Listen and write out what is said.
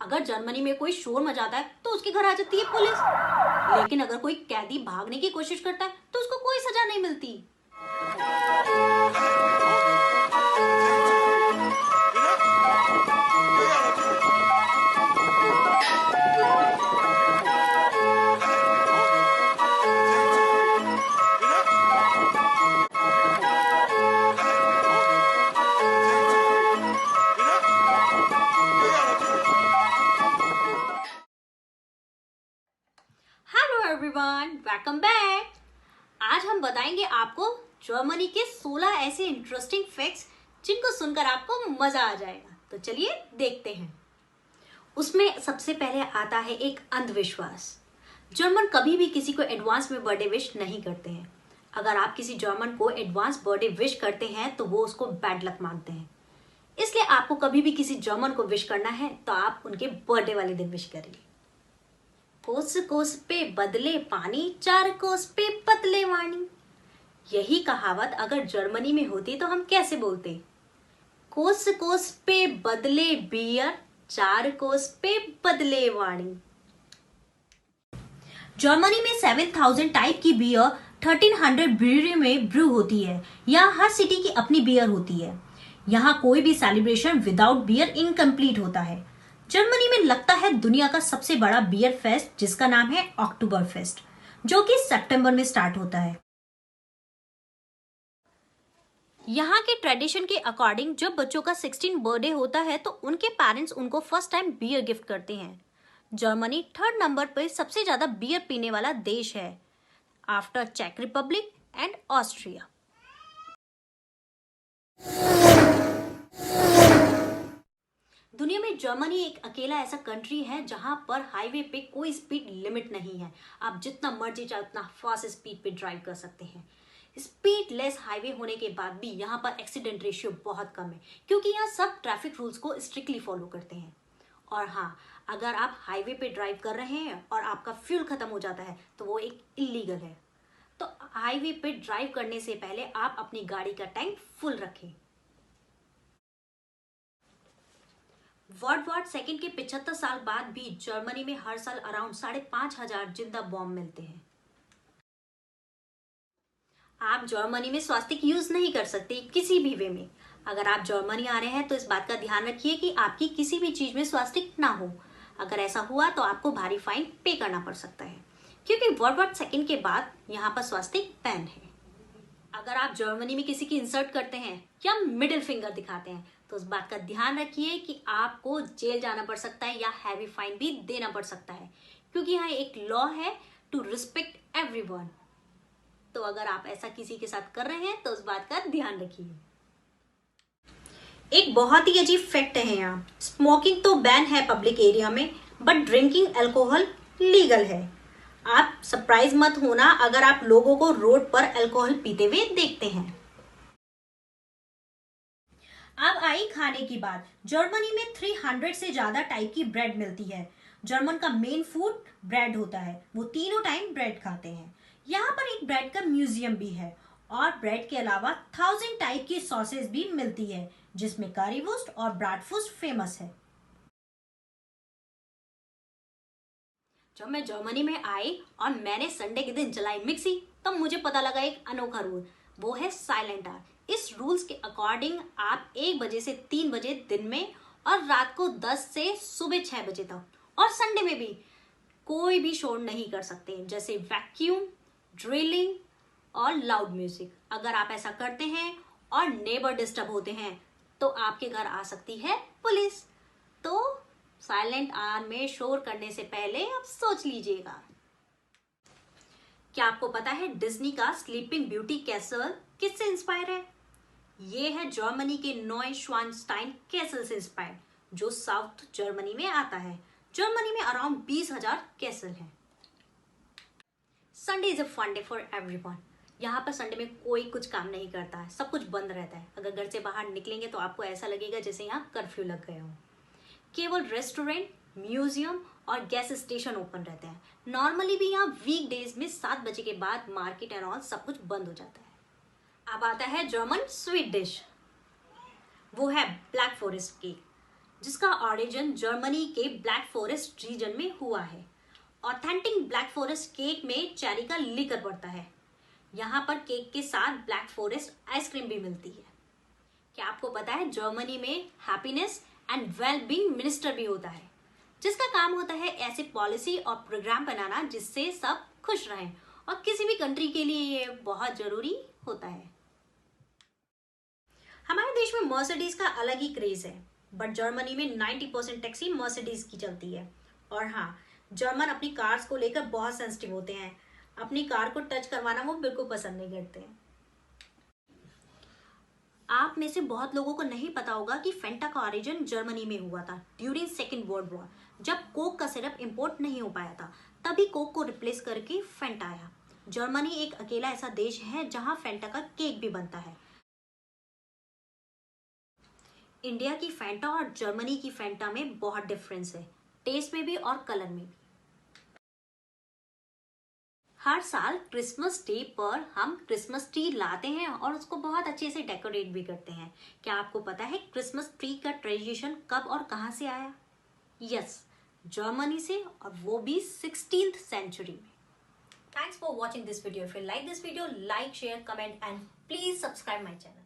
अगर जर्मनी में कोई शोर मचाता है तो उसके घर आ जाती है पुलिस, लेकिन अगर कोई कैदी भागने की कोशिश करता है तो उसको कोई सजा नहीं मिलती। Hello everyone, welcome back. आज हम बताएंगे आपको जर्मनी के 16 ऐसे इंटरेस्टिंग फैक्ट्स जिनको सुनकर आपको मजा आ जाएगा। तो चलिए देखते हैं। उसमें सबसे पहले आता है एक अंधविश्वास। जर्मन कभी भी किसी को एडवांस में बर्थडे विश नहीं करते हैं। अगर आप किसी जर्मन को एडवांस बर्थडे विश करते हैं तो वो उसको बैड लक मानते हैं। इसलिए आपको कभी भी किसी जर्मन को विश करना है तो आप उनके बर्थडे वाले दिन विश करिए। कोस कोस पे बदले पानी, 4 कोस पे पतले वाणी। यही कहावत अगर जर्मनी में होती तो हम कैसे बोलते? कोस कोस पे बदले बियर, 4 कोस पे बदले वाणी। जर्मनी में 7000 टाइप की बियर 1300 ब्रूअरी में ब्रू होती है। यहाँ हर सिटी की अपनी बियर होती है। यहाँ कोई भी सेलिब्रेशन विदाउट बियर इनकम्प्लीट होता है। जर्मनी में लगता है दुनिया का सबसे बड़ा बियर फेस्ट, जिसका नाम है अक्टूबर फेस्ट, जो कि सितंबर में स्टार्ट होता है। यहाँ के ट्रेडिशन के अकॉर्डिंग जब बच्चों का 16 बर्थडे होता है तो उनके पेरेंट्स उनको फर्स्ट टाइम बियर गिफ्ट करते हैं। जर्मनी 3rd नंबर पर सबसे ज्यादा बियर पीने वाला देश है, आफ्टर चेक रिपब्लिक एंड ऑस्ट्रिया। दुनिया में जर्मनी एक अकेला ऐसा कंट्री है जहां पर हाईवे पे कोई स्पीड लिमिट नहीं है। आप जितना मर्जी चाहे उतना फास्ट स्पीड पे ड्राइव कर सकते हैं। स्पीड लेस हाईवे होने के बाद भी यहाँ पर एक्सीडेंट रेशियो बहुत कम है, क्योंकि यहाँ सब ट्रैफिक रूल्स को स्ट्रिक्टली फॉलो करते हैं। और हाँ, अगर आप हाईवे पे ड्राइव कर रहे हैं और आपका फ्यूल खत्म हो जाता है तो वो एक इलीगल है। तो हाईवे पे ड्राइव करने से पहले आप अपनी गाड़ी का टैंक फुल रखें। वर्ल्ड वॉर सेकेंड के 75 साल बाद भी जर्मनी में हर साल अराउंड 5500 जिंदा बॉम्ब मिलते हैं। आप जर्मनी में स्वास्तिक यूज नहीं कर सकते किसी भी वे में। अगर आप जर्मनी आ रहे हैं तो इस बात का ध्यान रखिए कि आपकी किसी भी चीज में स्वास्तिक ना हो। अगर ऐसा हुआ तो आपको भारी फाइन पे करना पड़ सकता है, क्योंकि वर्ल्ड वॉर सेकेंड के बाद यहाँ पर स्वास्तिक बैन है। अगर आप जर्मनी में किसी की इंसल्ट करते हैं या मिडिल फिंगर दिखाते हैं तो उस बात का ध्यान रखिए कि आपको जेल जाना पड़ सकता है या हैवी फाइन भी देना पड़ सकता है, क्योंकि यहाँ एक लॉ है टू रिस्पेक्ट एवरीवन। तो अगर आप ऐसा किसी के साथ कर रहे हैं तो उस बात का ध्यान रखिए। एक बहुत ही अजीब फैक्ट है, यहाँ स्मोकिंग तो बैन है पब्लिक एरिया में, बट ड्रिंकिंग अल्कोहल लीगल है। आप सरप्राइज मत होना अगर आप लोगों को रोड पर अल्कोहल पीते हुए देखते हैं। अब आई खाने की बात। जर्मनी में 300 से ज्यादा टाइप की ब्रेड मिलती है। जर्मन का मेन फूड ब्रेड होता है, वो तीनों टाइम ब्रेड खाते हैं। यहाँ पर एक ब्रेड का म्यूजियम भी है और ब्रेड के अलावा 1000 टाइप की सॉसेज भी मिलती है, जिसमें करीवुर्स्ट और ब्राटवुर्स्ट फेमस है। जब मैं जर्मनी में आई और मैंने संडे के दिन जलाई मिक्सी, तब मुझे पता लगा एक अनोखा रूल, वो है साइलेंट आवर। इस रूल्स के अकॉर्डिंग आप 1 बजे से 3 बजे दिन में और रात को 10 से सुबह 6 बजे तक, और संडे में भी कोई भी शोर नहीं कर सकते, जैसे वैक्यूम, ड्रिलिंग और लाउड म्यूजिक। अगर आप ऐसा करते हैं और नेबर डिस्टर्ब होते हैं तो आपके घर आ सकती है पुलिस। तो साइलेंट आवर में शोर करने से पहले आप सोच लीजिएगा। क्या आपको पता है डिज्नी का स्लीपिंग ब्यूटी कैसल किससे इंस्पायर है? ये है जर्मनी के नॉयश्वानस्टाइन कैसल से इंस्पायर, जो साउथ जर्मनी में आता है। जर्मनी में अराउंड 20,000 कैसल हैं। Sunday is a fun day for everyone. यहाँ पर संडे में कोई कुछ काम नहीं करता है, सब कुछ बंद रहता है। अगर घर से बाहर निकलेंगे तो आपको ऐसा लगेगा जैसे यहाँ कर्फ्यू लग गया हो। केवल रेस्टोरेंट, म्यूजियम और गैस स्टेशन ओपन रहते हैं। नॉर्मली भी यहाँ वीक डेज में 7 बजे के बाद मार्केट एंड ऑल सब कुछ बंद हो जाता है। अब आता है जर्मन स्वीट डिश, वो है ब्लैक फॉरेस्ट केक। जिसका ऑरिजिन जर्मनी के ब्लैक फॉरेस्ट रीजन में हुआ है। ऑथेंटिक ब्लैक फॉरेस्ट केक में चेरी का लिकर पड़ता है। यहाँ पर केक के साथ ब्लैक फॉरेस्ट आइसक्रीम भी मिलती है। क्या आपको पता है जर्मनी में हैप्पीनेस एंड वेलबींग मिनिस्टर भी होता है, जिसका काम होता है ऐसे पॉलिसी और प्रोग्राम बनाना जिससे सब खुश रहें, और किसी भी कंट्री के लिए ये बहुत जरूरी होता है। हमारे देश में मर्सिडीज का अलग ही क्रेज है, बट जर्मनी में 90% टैक्सी मर्सिडीज की चलती है। और हाँ, जर्मन अपनी कार्स को लेकर बहुत सेंसिटिव होते हैं। अपनी कार को टच करवाना वो बिल्कुल पसंद नहीं करते हैं। आप में से बहुत लोगों को नहीं पता होगा कि फेंटा का ओरिजिन जर्मनी में हुआ था ड्यूरिंग सेकेंड वर्ल्ड वॉर। जब कोक का सिरप इंपोर्ट नहीं हो पाया था, तभी कोक को रिप्लेस करके फेंटा आया। जर्मनी एक अकेला ऐसा देश है जहां फेंटा का केक भी बनता है। इंडिया की फेंटा और जर्मनी की फेंटा में बहुत डिफरेंस है, टेस्ट में भी और कलर में भी। हर साल क्रिसमस डे पर हम क्रिसमस ट्री लाते हैं और उसको बहुत अच्छे से डेकोरेट भी करते हैं। क्या आपको पता है क्रिसमस ट्री का ट्रेडिशन कब और कहां से आया? यस, जर्मनी से, और वो भी 16th सेंचुरी में। Thanks for watching this video. If you like this video, like, share, comment and please subscribe my channel.